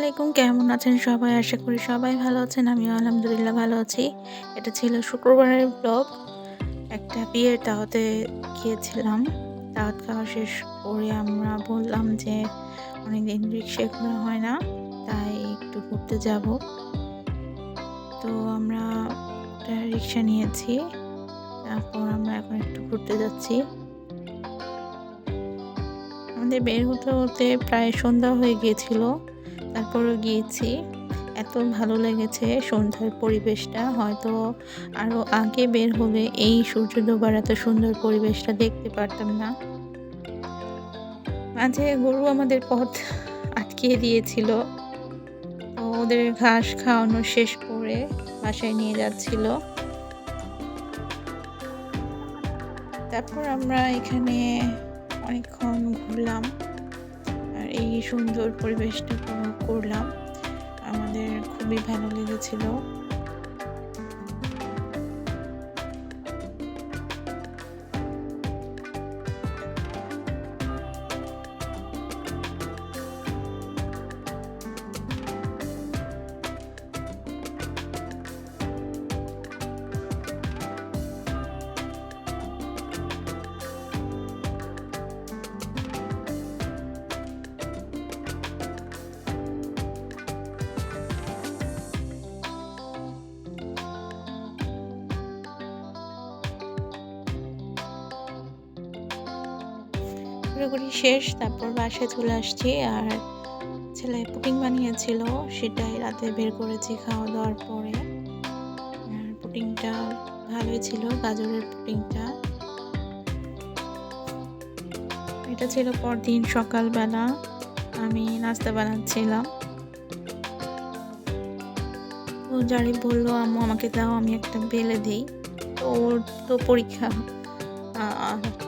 আলাইকুম, কেমন আছেন সবাই? আশা করি সবাই ভালো আছেন। আমিও আলহামদুলিল্লাহ ভালো আছি। এটা ছিল শুক্রবারের ব্লগ। একটা বিয়ের দাওয়াতে গিয়েছিলাম। দাওয়াত খাওয়া শেষ করে আমরা বললাম যে অনেকদিন রিক্সায় ঘোরা হয় না, তাই একটু ঘুরতে যাব। তো আমরা একটা রিক্সা নিয়েছি। তারপর আমরা এখন একটু ঘুরতে যাচ্ছি। আমাদের বের হতে হতে প্রায় সন্ধ্যা হয়ে গিয়েছিল। তারপরও গিয়েছি। এত ভালো লেগেছে সন্ধ্যার পরিবেশটা, হয়তো আরো আগে বের হলে এই সূর্য ডোবার এত সুন্দর পরিবেশটা দেখতে পারতাম না। মাঝে গরু আমাদের পথ আটকিয়ে দিয়েছিল, তো ওদের ঘাস খাওয়ানো শেষ করে বাসায় নিয়ে যাচ্ছিল। তারপর আমরা এখানে অনেকক্ষণ ঘুরলাম আর এই সুন্দর পরিবেশটা উপভোগ করলাম। আমাদের খুবই ভালো লেগেছিল। ঘোরাঘুরি শেষ, তারপর বাসায় চলে আসছি। আর ছেলে পুডিং বানিয়েছিল, সেটাই রাতে বের করেছি খাওয়া দাওয়ার পরে। আর পুডিংটা ভালোই ছিল, গাজরের পুডিংটা। এটা ছিল পরদিন সকালবেলা, আমি নাস্তা বানাচ্ছিলাম। তো জারি বলল, আম্মু আমাকে দাও, আমি একটা বেলে দিই। তো ওর তো পরীক্ষা,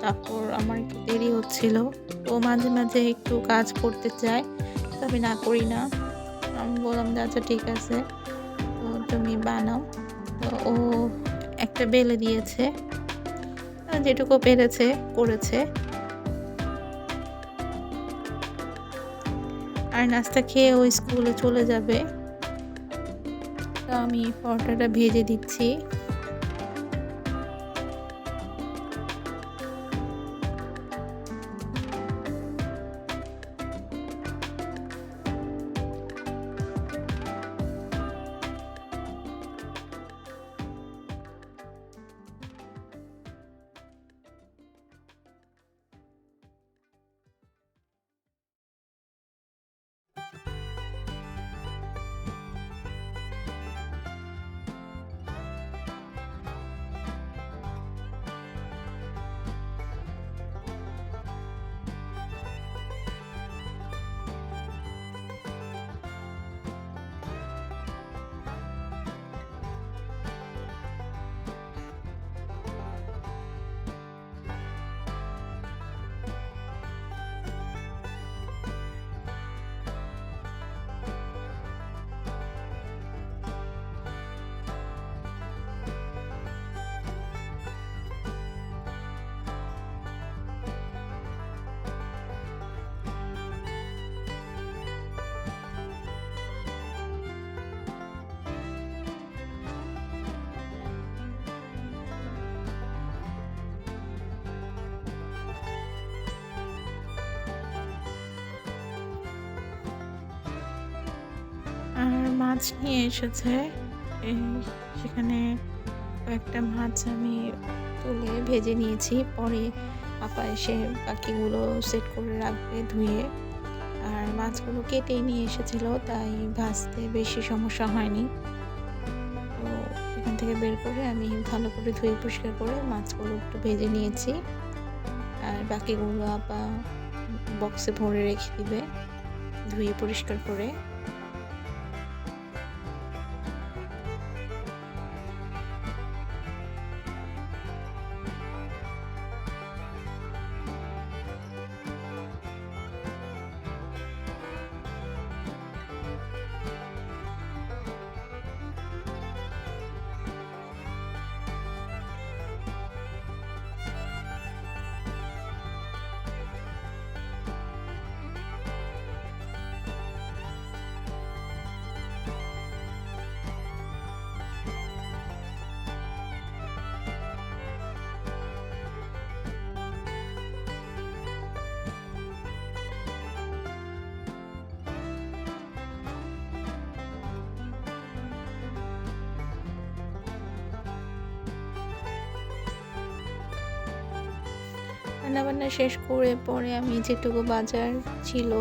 তারপর আমার একটু দেরি হচ্ছিল। তো মাঝে মাঝে একটু কাজ করতে চায়, তো আমি না করি না। আমি বললাম যে আচ্ছা ঠিক আছে, তো তুমি বানাও। তো ও একটা বেলে দিয়েছে, যেটুকু পেরেছে করেছে। আর নাস্তা খেয়ে ও স্কুলে চলে যাবে। তো আমি পরোটাটা ভেজে দিচ্ছি। আর মাছ নিয়ে এসেছে, সেখানে কয়েকটা মাছ আমি তুলে ভেজে নিয়েছি। পরে আপা এসে বাকিগুলো সেট করে রাখবে ধুয়ে। আর মাছগুলো কেটেই নিয়ে এসেছিল, তাই ভাজতে বেশি সমস্যা হয়নি। তো এখান থেকে বের করে আমি ভালো করে ধুয়ে পরিষ্কার করে মাছগুলো একটু ভেজে নিয়েছি। আর বাকিগুলো আপা বক্সে ভরে রেখে দিবে ধুয়ে পরিষ্কার করে। রান্নাবান্না শেষ করে পরে আমি যেটুকু বাজার ছিল,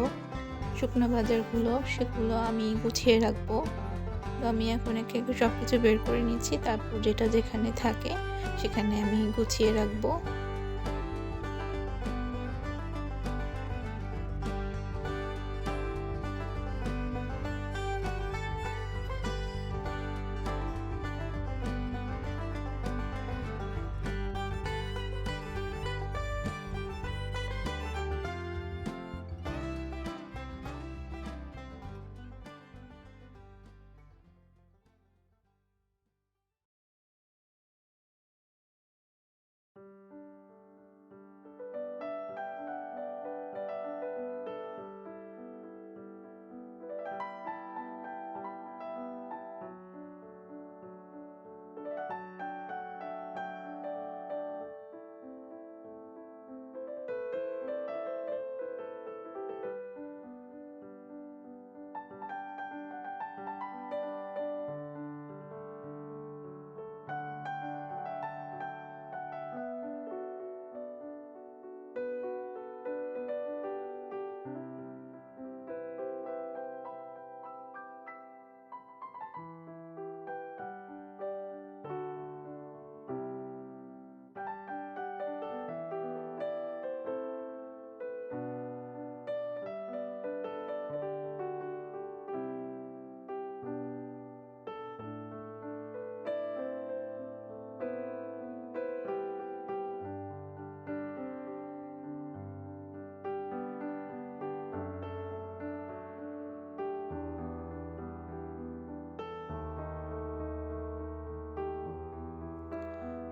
শুকনো বাজারগুলো, সেগুলো আমি গুছিয়ে রাখবো। তো আমি এখন একে একে সব কিছু বের করে নিচ্ছি, তারপর যেটা যেখানে থাকে সেখানে আমি গুছিয়ে রাখবো।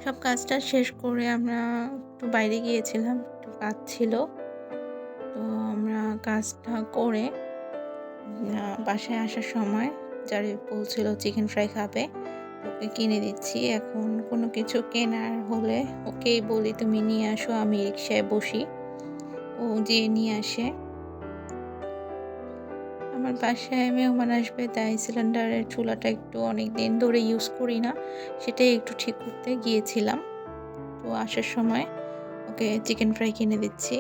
সব কাজটা শেষ করে আমরা একটু বাইরে গিয়েছিলাম, একটু কাজ ছিল। তো আমরা কাজটা করে বাসায় আসার সময় যারে বলছিল চিকেন ফ্রাই খাবে, ওকে কিনে দিচ্ছি। এখন কোনো কিছু কেনার হলে ওকেই বলি তুমি নিয়ে আসো, আমি রিকশায় বসি, ও যেয়ে নিয়ে আসে। আমার বাসায় মেহমান আসবে, তাই সিলিন্ডারের চুলাটা একটু অনেক দিন ধরে ইউজ করি না, সেটাই একটু ঠিক করতে গিয়েছিলাম। তো আসার সময় ওকে চিকেন ফ্রাই কিনে দিচ্ছি।